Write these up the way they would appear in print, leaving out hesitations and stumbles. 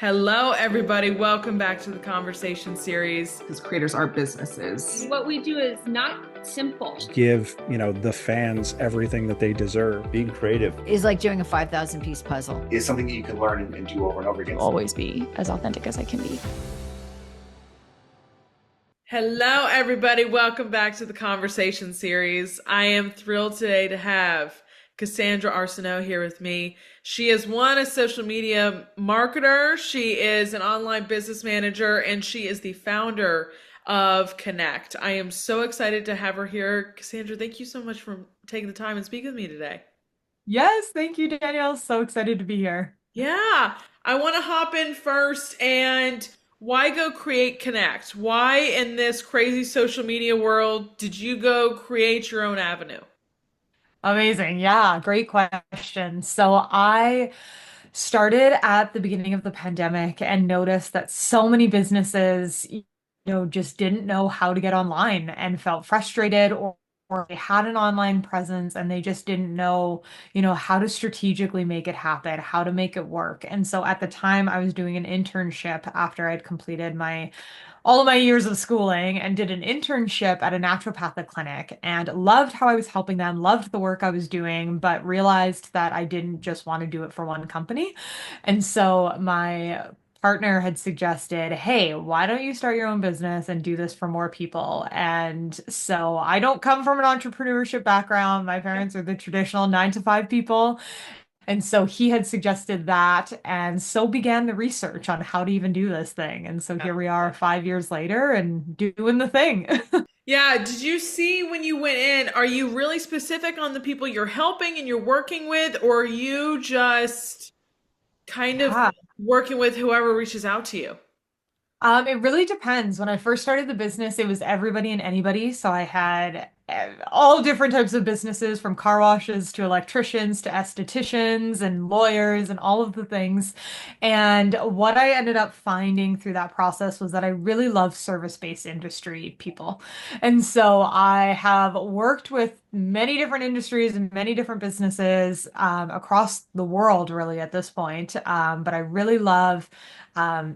Hello, everybody. Welcome back to the conversation series. Because creators are businesses. What we do is not simple. Give, the fans everything that they deserve. Being creative is like doing a 5,000 piece puzzle. is something that you can learn and do over and over again. Always be as authentic as I can be. Hello, everybody. Welcome back to the conversation series. I am thrilled today to have Kassandra Arsenault here with me. She is a social media marketer. She is an online business manager, and she is the founder of Connect. I am so excited to have her here. Kassandra, thank you so much for taking the time and speaking with me today. Yes, thank you, Danielle. So excited to be here. Yeah, I want to hop in first and why go create Connect? Why in this crazy social media world did you go create your own avenue? Amazing. Yeah, great question. So I started at the beginning of the pandemic and noticed that so many businesses, just didn't know how to get online and felt frustrated or they had an online presence and they just didn't know, how to strategically make it happen, how to make it work. And so at the time I was doing an internship after I'd completed all of my years of schooling and did an internship at a naturopathic clinic and loved how I was helping them, loved the work I was doing, but realized that I didn't just want to do it for one company. And so my partner had suggested, hey, why don't you start your own business and do this for more people? And so I don't come from an entrepreneurship background. My parents are the traditional 9 to 5 people. And so he had suggested that, and so began the research on how to even do this thing. And so here we are 5 years later and doing the thing. Yeah, did you see when you went in, are you really specific on the people you're helping and you're working with, or are you just kind of Yeah. working with whoever reaches out to you? It really depends. When I first started the business, it was everybody and anybody. So I had all different types of businesses, from car washes to electricians to estheticians and lawyers and all of the things. And what I ended up finding through that process was that I really love service-based industry people. And so I have worked with many different industries and many different businesses across the world, really, at this point. But I really love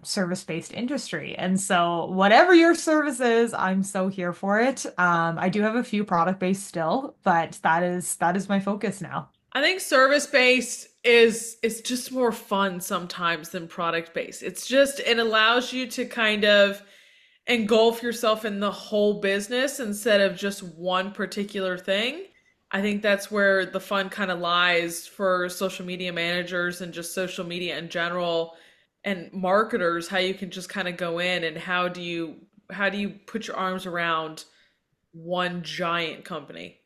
service-based industry. And so whatever your service is, I'm so here for it. I do have a few product-based still, but that is my focus now. I think service based is just more fun sometimes than product based. It allows you to kind of engulf yourself in the whole business instead of just one particular thing. I think that's where the fun kind of lies for social media managers and just social media in general and marketers, how you can just kind of go in and how do you put your arms around one giant company?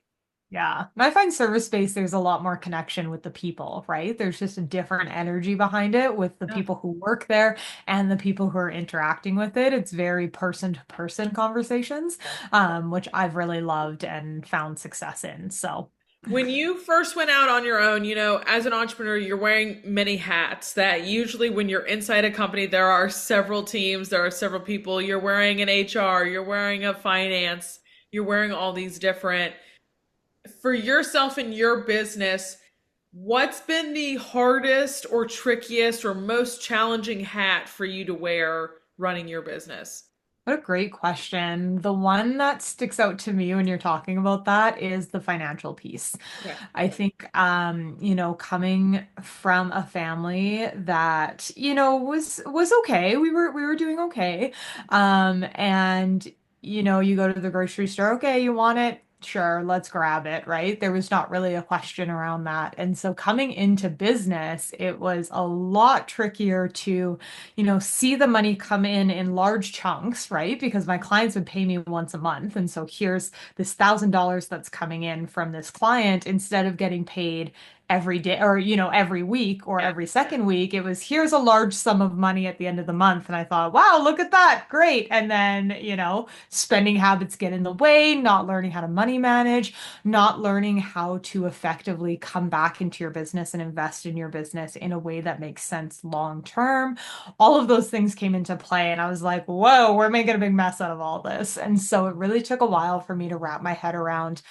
Yeah. And I find service-based, there's a lot more connection with the people, right? There's just a different energy behind it with the Yeah. people who work there and the people who are interacting with it. It's very person-to-person conversations, which I've really loved and found success in. So When you first went out on your own, as an entrepreneur, you're wearing many hats that usually when you're inside a company, there are several teams, there are several people. You're wearing an HR, you're wearing a finance, you're wearing all these different. For yourself and your business, what's been the hardest or trickiest or most challenging hat for you to wear running your business? what a great question. The one that sticks out to me when you're talking about that is the financial piece. Okay. I think, coming from a family that, was okay. We were doing okay. And you go to the grocery store, okay, you want it? Sure, let's grab it, right? There was not really a question around that. And so coming into business, it was a lot trickier to see the money come in large chunks, right? Because my clients would pay me once a month. And so here's this $1,000 that's coming in from this client instead of getting paid every day or, every week or Yeah. every second week. It was here's a large sum of money at the end of the month. And I thought, wow, look at that. Great. And then, spending habits get in the way, not learning how to money manage, not learning how to effectively come back into your business and invest in your business in a way that makes sense long term. All of those things came into play, and I was like, whoa, we're making a big mess out of all this. And so it really took a while for me to wrap my head around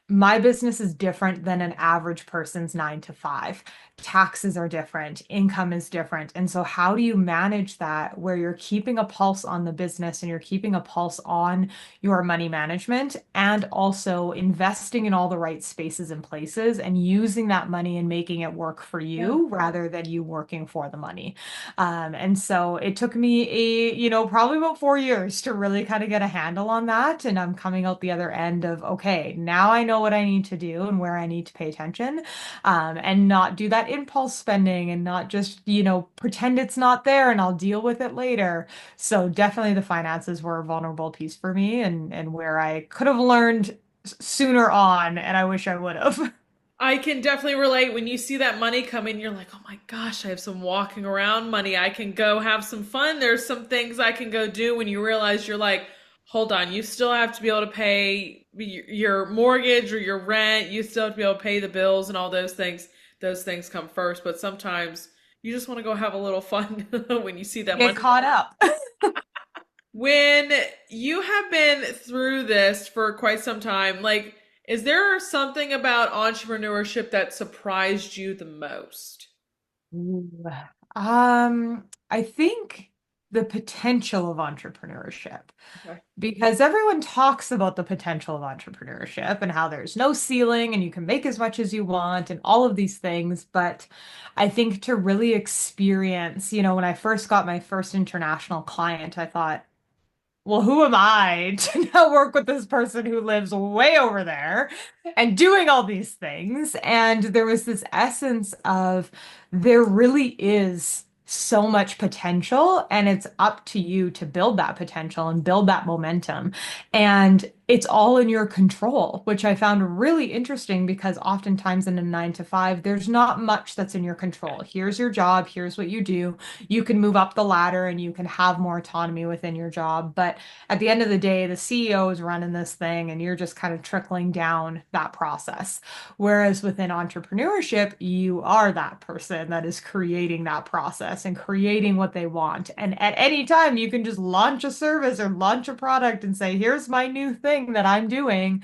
my business is different than an average person's 9 to 5. Taxes are different, income is different. And so, how do you manage that where you're keeping a pulse on the business and you're keeping a pulse on your money management and also investing in all the right spaces and places and using that money and making it work for Yeah. you rather than you working for the money? And so it took me probably about 4 years to really kind of get a handle on that. And I'm coming out the other end of, okay, now I know what I need to do and where I need to pay attention, and not do that impulse spending and not just, pretend it's not there and I'll deal with it later. So definitely the finances were a vulnerable piece for me and where I could have learned sooner on, and I wish I would have. I can definitely relate when you see that money come in, you're like, oh my gosh, I have some walking around money. I can go have some fun. There's some things I can go do when you realize you're like, hold on, you still have to be able to pay your mortgage or your rent. You still have to be able to pay the bills and all those things. Those things come first. But sometimes you just want to go have a little fun when you see that Get money. caught up. When you have been through this for quite some time, like, is there something about entrepreneurship that surprised you the most? Ooh. I think the potential of entrepreneurship, Okay. because everyone talks about the potential of entrepreneurship and how there's no ceiling and you can make as much as you want and all of these things. But I think to really experience, when I first got my first international client, I thought, well, who am I to now work with this person who lives way over there and doing all these things? And there was this essence of there really is so much potential, and it's up to you to build that potential and build that momentum. And it's all in your control, which I found really interesting because oftentimes in a 9 to 5, there's not much that's in your control. Here's your job, here's what you do. You can move up the ladder and you can have more autonomy within your job. But at the end of the day, the CEO is running this thing and you're just kind of trickling down that process. Whereas within entrepreneurship, you are that person that is creating that process and creating what they want. And at any time, you can just launch a service or launch a product and say, here's my new thing that I'm doing.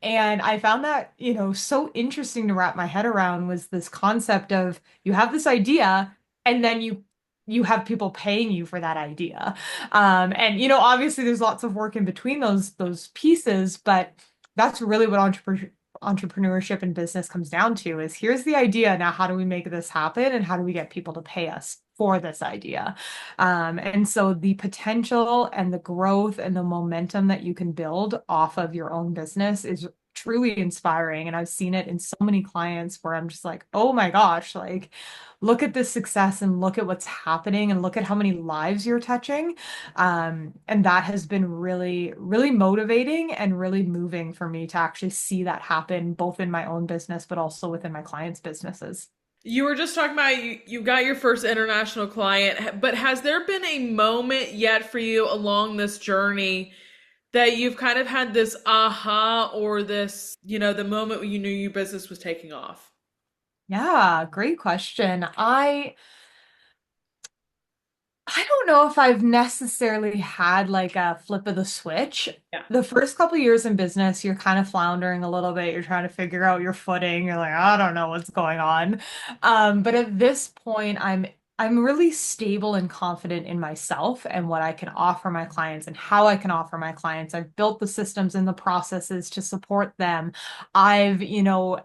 And I found that, so interesting to wrap my head around was this concept of you have this idea and then you have people paying you for that idea. And obviously there's lots of work in between those pieces, but that's really what entrepreneurship and business comes down to is here's the idea. Now, how do we make this happen? And how do we get people to pay us for this idea? And so the potential and the growth and the momentum that you can build off of your own business is truly inspiring. And I've seen it in so many clients where I'm just like, oh my gosh, like, look at this success and look at what's happening and look at how many lives you're touching. And that has been really, really motivating and really moving for me to actually see that happen both in my own business, but also within my clients' businesses. You were just talking about you got your first international client, but has there been a moment yet for you along this journey that you've kind of had this aha or this, the moment when you knew your business was taking off? Yeah, great question. I don't know if I've necessarily had like a flip of the switch. Yeah. The first couple years in business, you're kind of floundering a little bit. You're trying to figure out your footing. You're like, I don't know what's going on. But at this point, I'm really stable and confident in myself and what I can offer my clients and how I can offer my clients. I've built the systems and the processes to support them. I've,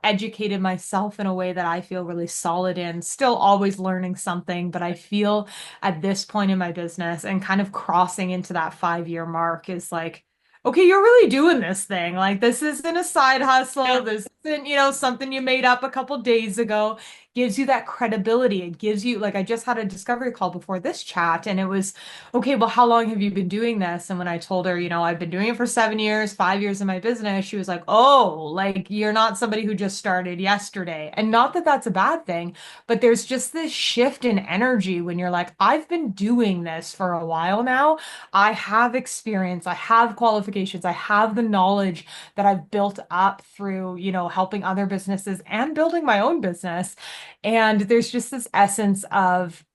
educated myself in a way that I feel really solid in, still always learning something, but I feel at this point in my business and kind of crossing into that 5 year mark is like, okay, you're really doing this thing. Like, this isn't a side hustle. Yeah. This isn't, something you made up a couple days ago. Gives you that credibility. It gives you, like, I just had a discovery call before this chat, and it was, okay, well, how long have you been doing this? And when I told her, I've been doing it for 7 years, 5 years in my business, she was like, oh, like, you're not somebody who just started yesterday. And not that that's a bad thing, but there's just this shift in energy when you're like, I've been doing this for a while now. I have experience, I have qualifications, I have the knowledge that I've built up through, helping other businesses and building my own business. And there's just this essence of,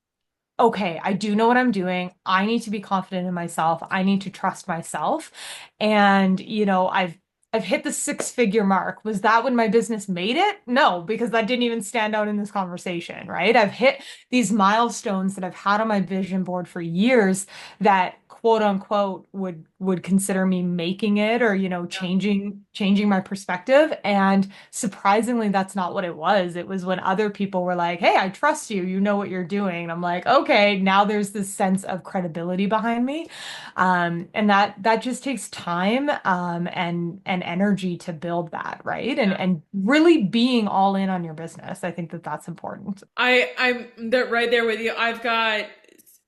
okay, I do know what I'm doing. I need to be confident in myself. I need to trust myself. And, I've I've hit the six-figure mark. Was that when my business made it? No, because that didn't even stand out in this conversation, right? I've hit these milestones that I've had on my vision board for years that quote unquote would consider me making it or, changing my perspective. And surprisingly, that's not what it was. It was when other people were like, "Hey, I trust you. You know what you're doing." And I'm like, "Okay, now there's this sense of credibility behind me." And that just takes time and energy to build that, right? And really being all in on your business. I think that that's important. I'm there right there with you. I've got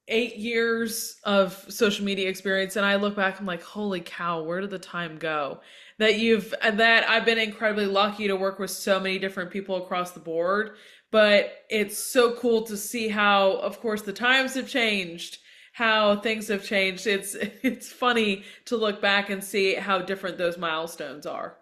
8 years of social media experience, and I look back, I'm like, holy cow, where did the time go? That I've been incredibly lucky to work with so many different people across the board. But it's so cool to see how, of course, the times have changed, how things have changed. It's funny to look back and see how different those milestones are.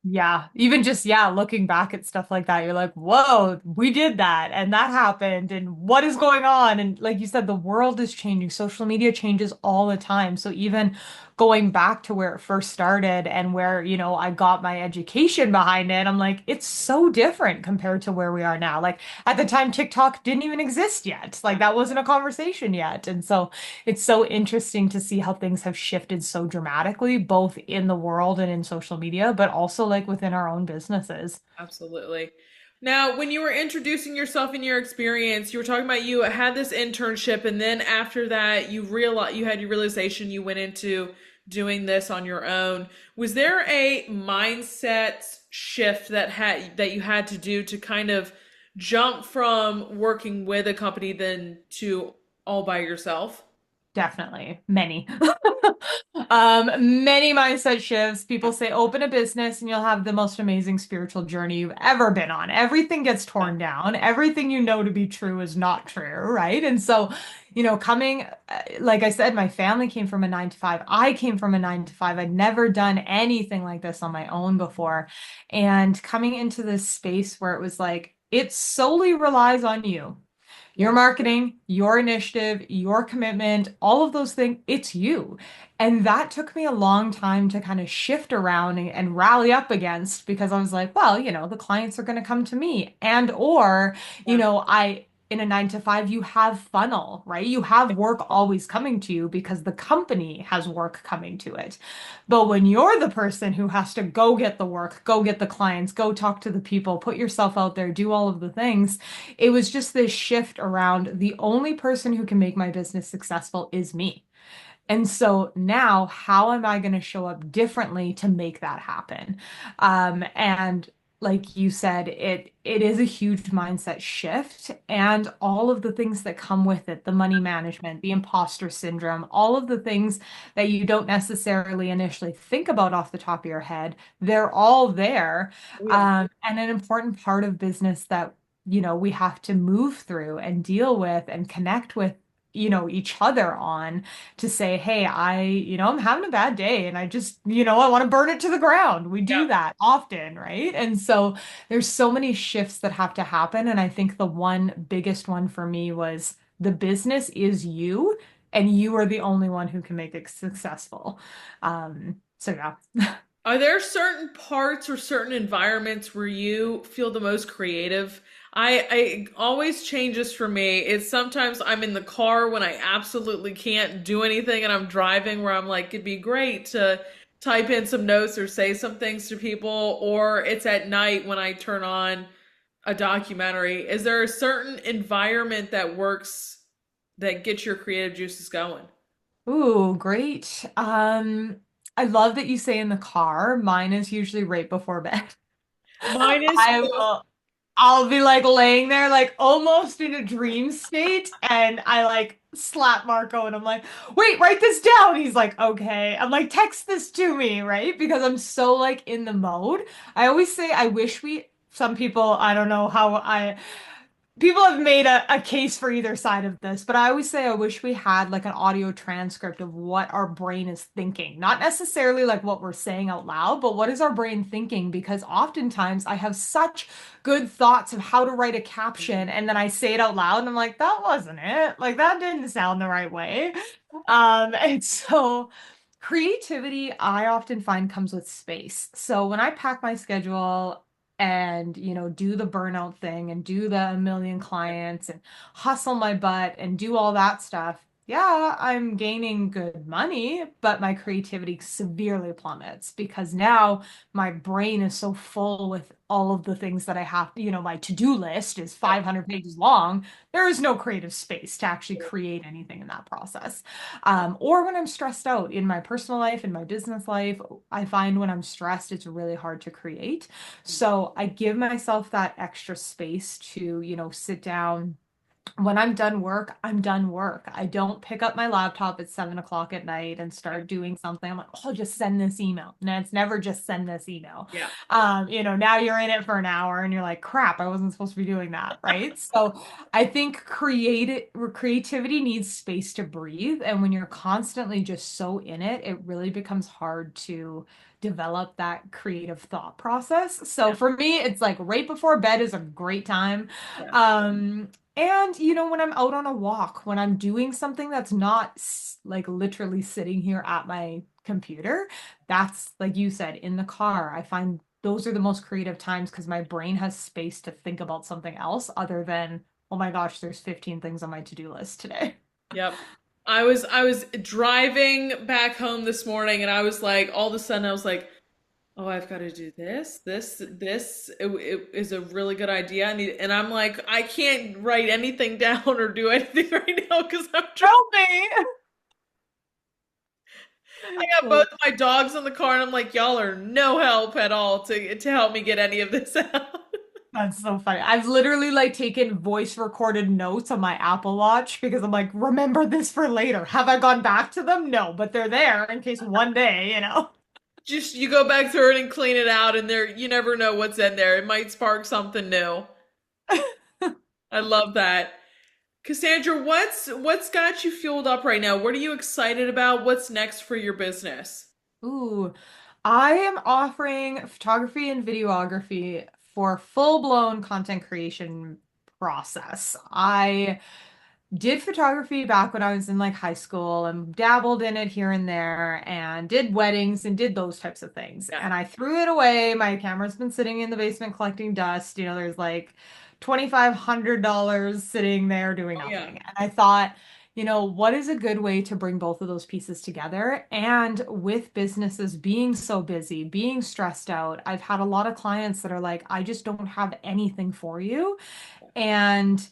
Yeah, even just, yeah, looking back at stuff like that, you're like, whoa, we did that and that happened and what is going on? And like you said, the world is changing. Social media changes all the time. So even going back to where it first started and where, I got my education behind it, I'm like, it's so different compared to where we are now. Like at the time, TikTok didn't even exist yet. Like that wasn't a conversation yet. And so it's so interesting to see how things have shifted so dramatically, both in the world and in social media, but also like within our own businesses. Absolutely. Now, when you were introducing yourself and your experience, you were talking about you had this internship, and then after that, you had your realization you went into doing this on your own. Was there a mindset shift that you had to do to kind of jump from working with a company then to all by yourself? Definitely. Many. Many mindset shifts. People say open a business and you'll have the most amazing spiritual journey you've ever been on. Everything gets torn down. Everything you know to be true is not true, right? And so, like I said, my family came from a 9 to 5. I came from a 9 to 5. I'd never done anything like this on my own before. And coming into this space where it was like, it solely relies on you, your marketing, your initiative, your commitment, all of those things, it's you. And that took me a long time to kind of shift around and rally up against because I was like, well, the clients are going to come to me. And, or, in a 9 to 5, you have funnel, right? You have work always coming to you because the company has work coming to it. But when you're the person who has to go get the work, go get the clients, go talk to the people, put yourself out there, do all of the things, it was just this shift around the only person who can make my business successful is me. And so now, how am I going to show up differently to make that happen? And like you said, it is a huge mindset shift, and all of the things that come with it, the money management, the imposter syndrome, all of the things that you don't necessarily initially think about off the top of your head, they're all there. And an important part of business that we have to move through and deal with and connect with each other on to say, hey, I'm having a bad day and I just, I want to burn it to the ground. We do that often, right? And so there's so many shifts that have to happen. And I think the one biggest one for me was the business is you, and you are the only one who can make it successful. So yeah. Are there certain parts or certain environments where you feel the most creative? I always changes for me. It's sometimes I'm in the car when I absolutely can't do anything and I'm driving where I'm like, it'd be great to type in some notes or say some things to people, or it's at night when I turn on a documentary. Is there a certain environment that works that gets your creative juices going? Ooh, great. I love that you say in the car. Mine is usually right before bed. Mine is I will I'll be like laying there like almost in a dream state, and I like slap Marco and I'm like, "Wait, write this down." He's like, "Okay." I'm like, "Text this to me," right? Because I'm so like in the mode. I always say I wish some people, I don't know how people have made a case for either side of this, but I always say I wish we had like an audio transcript of what our brain is thinking. Not necessarily like what we're saying out loud, but what is our brain thinking? Because oftentimes I have such good thoughts of how to write a caption, and then I say it out loud and I'm like, that wasn't it. Like that didn't sound the right way. And so Creativity, I often find comes with space. So when I pack my schedule and, do the burnout thing and do the million clients and hustle my butt and do all that stuff, yeah, I'm gaining good money, but my creativity severely plummets because now my brain is so full with all of the things that I have, my to-do list is Yeah. 500 pages long. There is no creative space to actually create anything in that process. Or when I'm stressed out in my personal life, in my business life, I find when I'm stressed, it's really hard to create. So I give myself that extra space to, sit down. When I'm done work, I'm done work. I don't pick up my laptop at 7 o'clock at night and start doing something. I'm like, oh, just send this email. No, it's never just send this email. Yeah. Now you're in it for an hour and you're like, crap, I wasn't supposed to be doing that, right? So I think creativity needs space to breathe. And when you're constantly just so in it, it really becomes hard to develop that creative thought process. So for me, it's like right before bed is a great time. Yeah. And when I'm out on a walk, when I'm doing something that's not like literally sitting here at my computer, that's like you said, in the car, I find those are the most creative times because my brain has space to think about something else other than, oh my gosh, there's 15 things on my to-do list today. Yep. I was driving back home this morning and I was like, all of a sudden I was like, oh, I've got to do this. It is a really good idea. And I'm like, I can't write anything down or do anything right now because I'm trying. Help me. I got both my dogs in the car and I'm like, y'all are no help at all to help me get any of this out. That's so funny. I've literally like taken voice recorded notes on my Apple Watch because I'm like, remember this for later. Have I gone back to them? No, but they're there in case one day. Just you go back through it and clean it out and there you never know what's in there. It might spark something new. I love that. Cassandra, what's got you fueled up right now? What are you excited about? What's next for your business? Ooh, I am offering photography and videography for full-blown content creation process. I did photography back when I was in like high school and dabbled in it here and there and did weddings and did those types of things. Yeah. And I threw it away. My camera's been sitting in the basement collecting dust. There's like $2,500 sitting there doing Oh nothing. yeah. And I thought, what is a good way to bring both of those pieces together? And with businesses being so busy, being stressed out, I've had a lot of clients that are like, I just don't have anything for you. And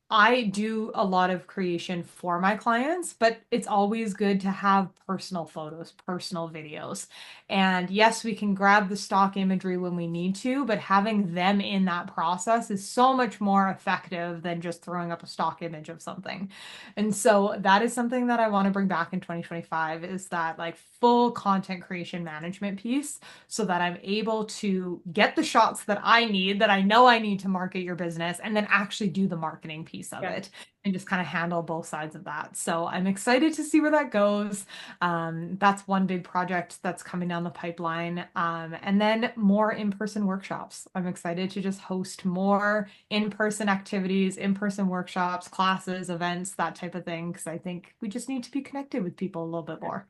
I do a lot of creation for my clients, but it's always good to have personal photos, personal videos. And yes, we can grab the stock imagery when we need to, but having them in that process is so much more effective than just throwing up a stock image of something. And so that is something that I want to bring back in 2025 is that like full content creation management piece so that I'm able to get the shots that I need, that I know I need to market your business, and then actually do the marketing piece of it and just kind of handle both sides of that. So I'm excited to see where that goes. That's one big project that's coming down the pipeline. And then more in-person workshops. I'm excited to just host more in-person activities, in-person workshops, classes, events, that type of thing, because I think we just need to be connected with people a little bit more.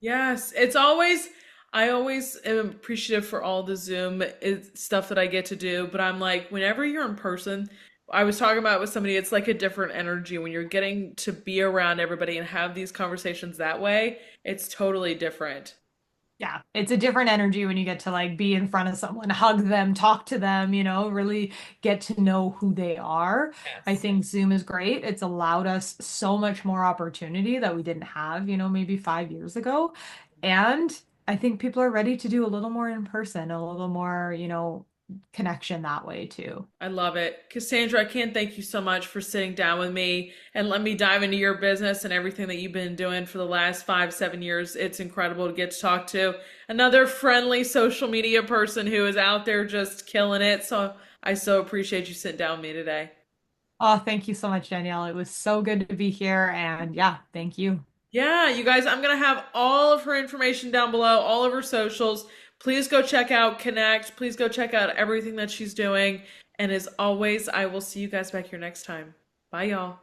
Yes, I always am appreciative for all the Zoom stuff that I get to do, but I'm like, whenever you're in person, I was talking about it with somebody, it's like a different energy when you're getting to be around everybody and have these conversations that way. It's totally different. Yeah, it's a different energy when you get to like be in front of someone, hug them, talk to them, really get to know who they are. I Yes. think Zoom is great. It's allowed us so much more opportunity that we didn't have, maybe 5 years ago. And I think people are ready to do a little more in person, a little more, connection that way too. I love it. Cassandra, I can't thank you so much for sitting down with me and let me dive into your business and everything that you've been doing for the last 5, 7 years. It's incredible to get to talk to another friendly social media person who is out there just killing it. So I so appreciate you sitting down with me today. Oh, thank you so much, Danielle. It was so good to be here. And yeah, thank you. Yeah, you guys, I'm going to have all of her information down below, all of her socials. Please go check out Connect. Please go check out everything that she's doing. And as always, I will see you guys back here next time. Bye, y'all.